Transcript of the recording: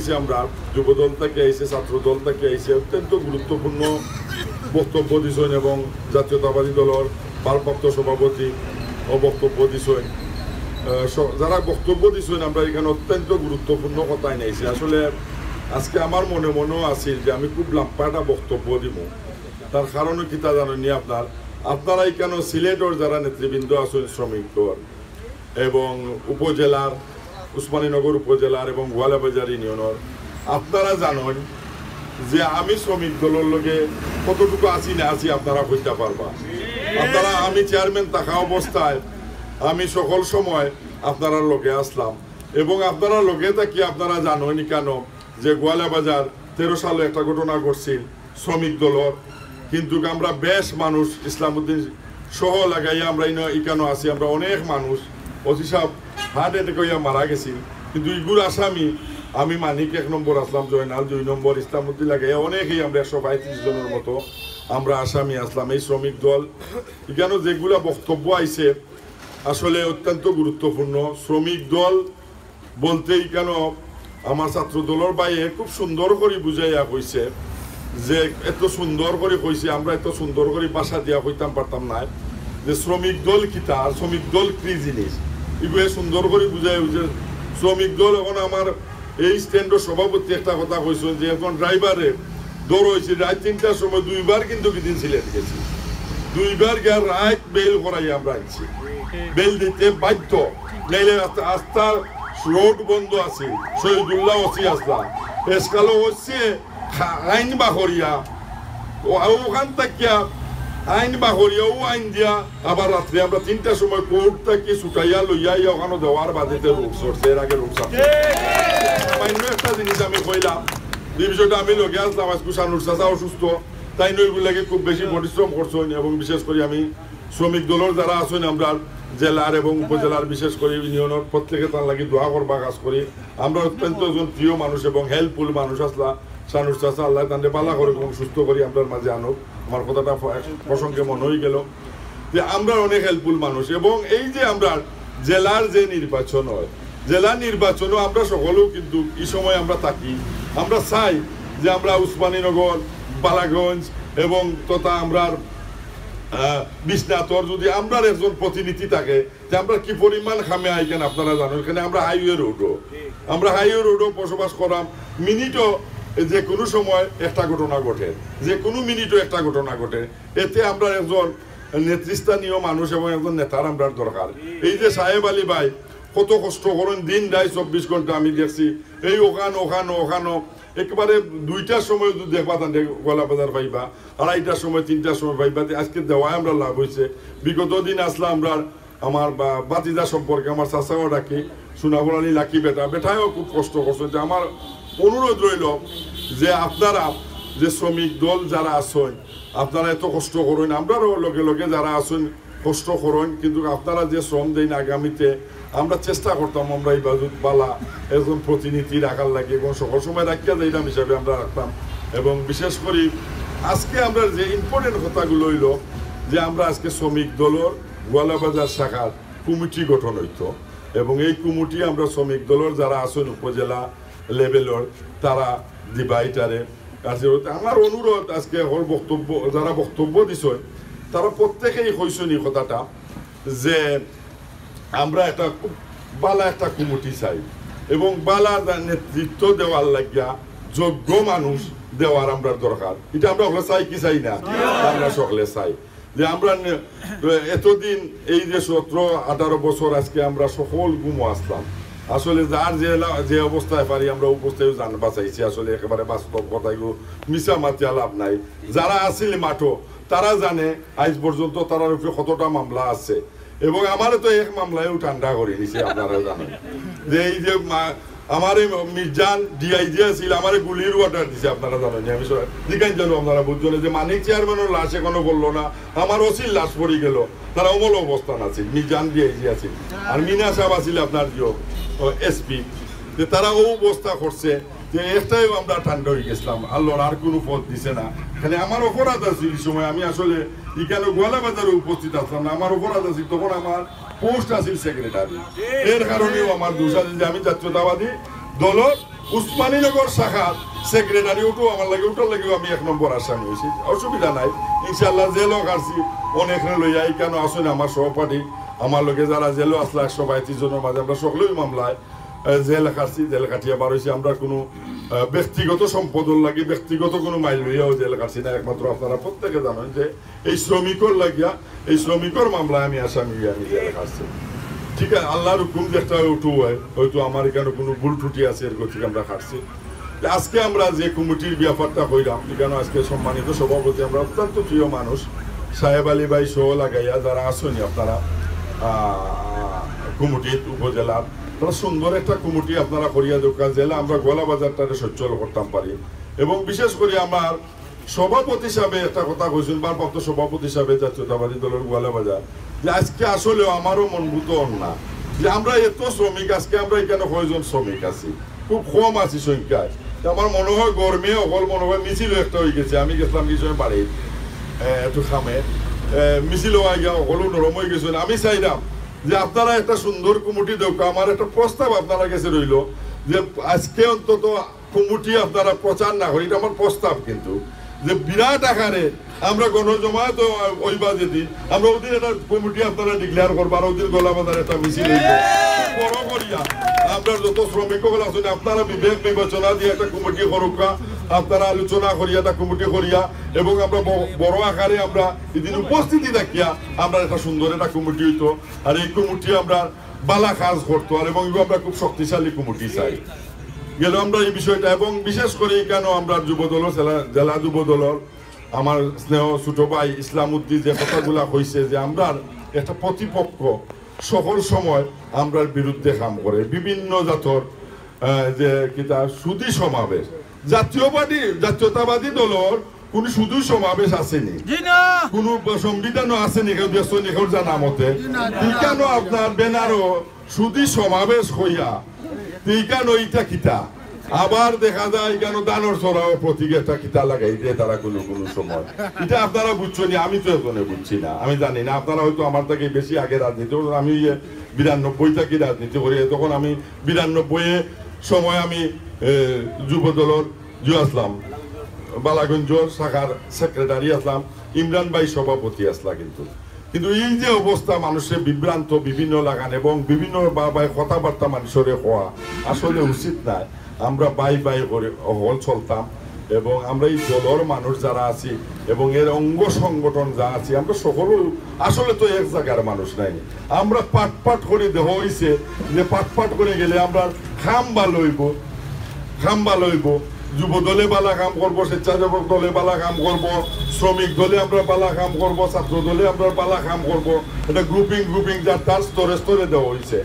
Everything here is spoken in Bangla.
আইসি আমরা যুবদল থেকে আইসি ছাত্রদল থেকে আইসি অত্যন্ত গুরুত্বপূর্ণ বক্তব্য দিছেন এবং জাতীয়তাবাদী দলের ভারপ্রাপ্ত সভাপতি ও বক্তব্য দিছেন যারা বক্তব্য দিছেন আমরা এখানে অত্যন্ত গুরুত্বপূর্ণ কথাই নাইছি আসলে আজকে আমার মনেও আছিল যে আমি খুব লম্বা একটা বক্তব্য দিব তার কারণও কি তা জানেননি আপনারা এখানে সিলেটের যারা নেতৃবৃন্দ আছেন শ্রমিকদল এবং উপজেলার উসমানীনগর উপজেলার এবং গোয়ালাবাজার ইউনিয়নের আপনারা জানেন যে আমি শ্রমিক দলের লগে কতটুকু আছি না আছি আপনারা বুঝতে পারবা আপনারা আমি চেয়ারম্যান থাকা অবস্থায় আমি সকল সময় আপনারা লগে আসলাম এবং আপনারা লগে থাকি আপনারা জানেন কেন যে গোয়ালাবাজার 13 সালে একটা ঘটনা ঘটছিল শ্রমিক দলের কিন্তু আমরা বেশ মানুষ ইসলামউদ্দিন সহ লাগাইয়া আমরা এখানে আছি আমরা অনেক মানুষ অতিসাব হার্ট অ্যাটাক হইয়া মারা গেছি কিন্তু ইগুর আসামি আমি মানিক 1 নম্বর আসলাম জয়নাল 2 নম্বর ইসলামউদ্দিন লাগাইয়া অনেকেই আমরা 135 জনের মতো আমরা আসামি আসলাম এই শ্রমিক দল এখানে যেগুলা বক্তব্য আইছে আসলে অত্যন্ত গুরুত্বপূর্ণ শ্রমিক দল বলতেই কেন আমার ছাত্র দলের বাইরে খুব সুন্দর করে বুঝাইয়া কইছে যে এত সুন্দর করে কইছে আমরা এত সুন্দর করে ভাষা দিয়া কইতাম পারতাম না যে শ্রমিক দল কিতা আর শ্রমিক দল কি জিনিস এগুলো সুন্দর করে বুঝাই যে শ্রমিক দল এখন আমার এই স্ট্যান্ডের সভাপতি একটা কথা কইছেন যে এখন ড্রাইভারে দৌড় হয়েছে রাত 3টার সময় 2বার কিন্তু কিদিন সিলেট গেছি 2বার গিয়ে রাত বেল করাই আমরা আনছি বেল দিতে বাধ্য নাইলে রাস্তার রোড বন্ধ আছে শহীদুল্লাহ ওসি আসলাম এসকালো হচ্ছে আইন বাহরিয়া ওখান থেকে আইন বাহরিয়া ও আইন দিয়া আবার রাত্রে আমরা 3টার সময় কোর্ট থেকে ছুটাইয়া লইয়া ওখানে দেওয়ার বাজেতে রোগ সরছে এর আগে রোগ সারছে একটা জিনিস আমি কইলাম এই বিষয়টা আমি লগে আসলাম আজকে শানুর চাচা অসুস্থ তাই নইগুলাকে খুব বেশি পরিশ্রম করছেন এবং বিশেষ করে আমি শ্রমিক দলের যারা আছেন আমরা জেলার এবং উপজেলার বিশেষ করে ইউনিয়নের প্রত্যেকে তার লাগি দোয়া করবা কাজ করি আমরা অত্যন্ত একজন প্রিয় মানুষ এবং হেল্পফুল মানুষ আসলা শানুর চাচা আল্লাহ তাদের পালা করে এবং সুস্থ করি আপনার মাঝে আনুক আমার কথাটা প্রসঙ্গে মনে হয়ে গেল যে আমরা অনেক হেল্পফুল মানুষ এবং এই যে আমরা জেলার যে নির্বাচন হয় জেলা নির্বাচনও আমরা সকলেও কিন্তু এই সময় আমরা থাকি আমরা চাই যে আমরা উসমানীনগর বালাগঞ্জ এবং তথা আমরা বিশ্বনাথর যদি আমরা একজন প্রতিনিধি থাকে যে আমরা কি পরিমাণ খামে আইকেন আপনারা জানেন এখানে আমরা হাইওয়ে রোডও বসবাস করাম মিনিটও যে কোনো সময় একটা ঘটনা ঘটে যে কোনো মিনিটও একটা ঘটনা ঘটে এতে আমরা একজন নেতৃস্থানীয় মানুষ এবং একজন নেতার আমরা দরকার এই যে সাহেব আলী ভাই কত কষ্ট করেন দিন রায় 24 ঘন্টা আমি দেখছি এই ওখানো একেবারে 2টার সময় যদি দেখবা তাহলে গোয়ালাবাজার পাইবা 2:30টার সময় 3টার সময় পাইবা আজকে দেওয়ায় আমরা লাভ হয়েছে বিগত দিন আসলাম আমরা আমার বাতিজা সম্পর্কে আমার চাচাও ডাকি সোনাবরানি লাকি বেটায়ও খুব কষ্ট করছে যে আমার অনুরোধ রইল যে আপনারা যে শ্রমিক দল যারা আছেন আপনারা এত কষ্ট করেন আমরাও লগে লগে যারা আছেন কষ্ট করেন কিন্তু আপনারা যে শ্রম দেন আগামীতে আমরা চেষ্টা করতাম আমরা এই বাজুত বালা একজন প্রতিনিধি রাখার লাগে এবং সকল সময় রাখিয়া যাইতাম হিসাবে আমরা রাখতাম এবং বিশেষ করে আজকে আমরা যে ইম্পর্টেন্ট কথাগুলো হইল যে আমরা আজকে শ্রমিক দলের গোয়ালাবাজার শাখার কমিটি গঠন হইত এবং এই কমিটি আমরা শ্রমিক দলের যারা আছেন উপজেলা লেভেলের তারা দিবা এটারে আমার অনুরোধ আজকে হল বক্তব্য যারা বক্তব্য দিছেন তারা প্রত্যেকেই কইছেন এই কথাটা যে আমরা একটা খুব বালা একটা কমিটি চাই এবং বালা নেতৃত্ব দেওয়ার লাগিয়া যোগ্য মানুষ দেওয়ার আমরা দরকার এটা আমরা সকলে চাই কি চাই না আমরা সকলে চাই যে আমরা এতদিন এই যে 17-18 বছর আজকে আমরা সকল গুমো আসলাম আসলে যার যে অবস্থায় পারি আমরা অবস্থায় বাঁচাইছি আসলে একেবারে বাস্তব কথাগুলো মিশা মাতিয়া লাভ নাই যারা আসিল মাঠো তারা জানে আজ পর্যন্ত তার উপরে কতটা মামলা আছে এবং আমারও তো এক মামলায়ও ঠান্ডা করে দিছে আপনারা জানেন যে এই যে আমার মির্জান ডিআইজি আছিল আমার গুলির অর্ডার দিছে আপনারা জানেন আমি জিজ্ঞাসা জানো আপনারা বুঝছেন যে মানিক চেয়ারম্যানের লাশ এখনো বললো না আমার অসিল লাশ পড়ে গেল তারা অমল অবস্থান আছে মির্জান ডিআইজি আছে আর মিনা সাহেব আছিল আপনার এসপি যে তারা ও অবস্থা করছে যে একটাই আমরা ঠান্ডা হয়ে গেছিলাম আল্লাহর আর কোনো পথ দিছে না খালি আমার অপরাধ আছে এই সময় আমি আসলে এখানে গোয়ালাবাজারে উপস্থিত আসলাম না আমার অপরাধ আছে তখন আমার পোস্ট আছিল সেক্রেটারি এর কারণেও আমার দোষ আছে যে আমি জাতীয়তাবাদী দল উসমানীনগর শাখার সেক্রেটারি আমার লাগে ওটার লাগেও আমি 1 নম্বর আসামি হয়েছি, অসুবিধা নাই ইনশাল্লাহ। জেলও কাটছি অনেক লইয়া কেন আসুন আমার সহপাঠী আমার লোকে যারা জেলও আসলে 135 জনের মাঝে আমরা সকলেই মামলায় জেল কাটছি, জেল কাটিয়ে বার হয়েছি। আমরা কোনো ব্যক্তিগত সম্পদর লাগে ব্যক্তিগত কোনো মাইল লইয়াও জেল কাটছি না, একমাত্র আপনারা প্রত্যেকে জানেন যে এই শ্রমিকর লাগিয়া এই শ্রমিকর মামলায় আমি আসামি আমি জেল কাটছি। ঠিক আছে, আল্লাহর হুকুম যেটা উঠু হয়, হয়তো আমার এখানে কোনো ভুল ত্রুটি আছে এর গতি আমরা খাটছি। আজকে আমরা যে কমিটির ব্যাপারটা হইলাম কেন, আজকে সম্মানিত সভাপতি আমরা অত্যন্ত প্রিয় মানুষ সাহেব আলী ভাই সহ লাগাইয়া যারা আসেনি আপনারা কমিটির উপজেলার, তারা সুন্দর একটা কমিটি আপনারা করিয়া দোকান জেলা আমরা গোলা বাজারটাকে সচ্ছল করতাম পারি। এবং বিশেষ করে আমার সভাপতি হিসাবে একটা কথা কইছেন, ভারপ্রাপ্ত সভাপতি হিসাবে জাতীয়তাবাদী দলের গোয়ালা বাজার, যে আজকে আসলেও আমারও মনভূত না যে আমরা এত শ্রমিক, আজকে আমরা এখানে কয়জন শ্রমিক আছি, খুব কম আছি সংখ্যায়। আমার মনে হয় গরমে অকল মনে হয় মিছিল একটা হয়ে গেছে। আমি গেছিলাম কিছু বাড়ি একটু খামে মিছিল হয়ে গিয়া অকল নরম হয়ে গেছেন। আমি চাইলাম যে আপনারা একটা সুন্দর কমিটি দেখ, আমার একটা প্রস্তাব আপনারা কাছে রইল যে আজকে অন্তত কমিটি আপনারা প্রচার না করি, এটা আমার প্রস্তাব, কিন্তু যে বিরাট আকারে আমরা গণজমায়েত ওইবা যদি আমরা ওদিন একটা কমিটি আপনারা ডিক্লেয়ার করবার, ওদিন গোলাবাজার একটা মিছিল হইব বড় করিয়া আমরা যত শ্রমিক আছেন আপনারা বিবেক বিবেচনা দিয়ে একটা কমিটি করুকা, আপনারা আলোচনা করিয়া একটা কমিটি করিয়া এবং আমরা বড় আকারে আমরা এদিন উপস্থিতি দেখিয়া আমরা একটা সুন্দর একটা কমিটি হইতো। আর এই কমিটি আমরা বালা কাজ করতো আর এবং আমরা খুব শক্তিশালী কমিটি চাই গেল আমরা এই বিষয়টা। এবং বিশেষ করে কেন আমরা যুবদল জেলা যুবদলের আমার স্নেহ ছোট ভাই ইসলাম উদ্দিন যে কথাগুলা হয়েছে যে আমরা একটা প্রতিপক্ষ সকল সময় আমরার বিরুদ্ধে কাম করে বিভিন্ন জাতর যে কিতা সুদী সমাবেশ, জাতীয়তাবাদী দলের কোন শুধু সমাবেশ আসেনি, কোন সংবিধানও আসেনি কেউ দেখছেন কেউ জানা মতে। কেন আপনার বেনারও সুদী সমাবেশ হইয়া কেন এইটা কিতা আবার দেখা যায় কেন দানর ছড়াও প্রতীক একটা কিতা লাগাই দিয়ে তারা কোনো কোনো সময়। এটা আপনারা বুঝছেন, আমি তো এখনো বুঝছি না, আমি জানি না। আপনারা হয়তো আমার থেকে বেশি আগে রাজনীতি, আমি 92 থেকে রাজনীতি করি। তখন আমি 92 সময় আমি যুবদলের আসলাম, বালাগঞ্জ শাখার সেক্রেটারি আসলাম, ইমরান ভাই সভাপতি আসলা। কিন্তু এই যে অবস্থা মানুষের বিভ্রান্ত বিভিন্ন লাগান এবং বিভিন্ন বাই কথাবার্তা মানুষের হওয়া আসলে উচিত নাই। আমরা বাই করে হল চলতাম এবং আমরা এই দলের মানুষ যারা আছি এবং এর অঙ্গ সংগঠন যা আছি আমরা সকল আসলে তো এক জায়গার মানুষ নাই। আমরা পাট করে দেওয়া হয়েছে যে পাট করে গেলে আমরা খাম্বা লইব যুব দলে বালা কাম করবো, স্বেচ্ছাসেবক দলে বালা কাম করবো, শ্রমিক দলে আমরা বালা কাম করবো, ছাত্র দলে আমরা বালা কাম করবো। এটা গ্রুপিং যার তার স্তরে স্তরে দেওয়া হয়েছে।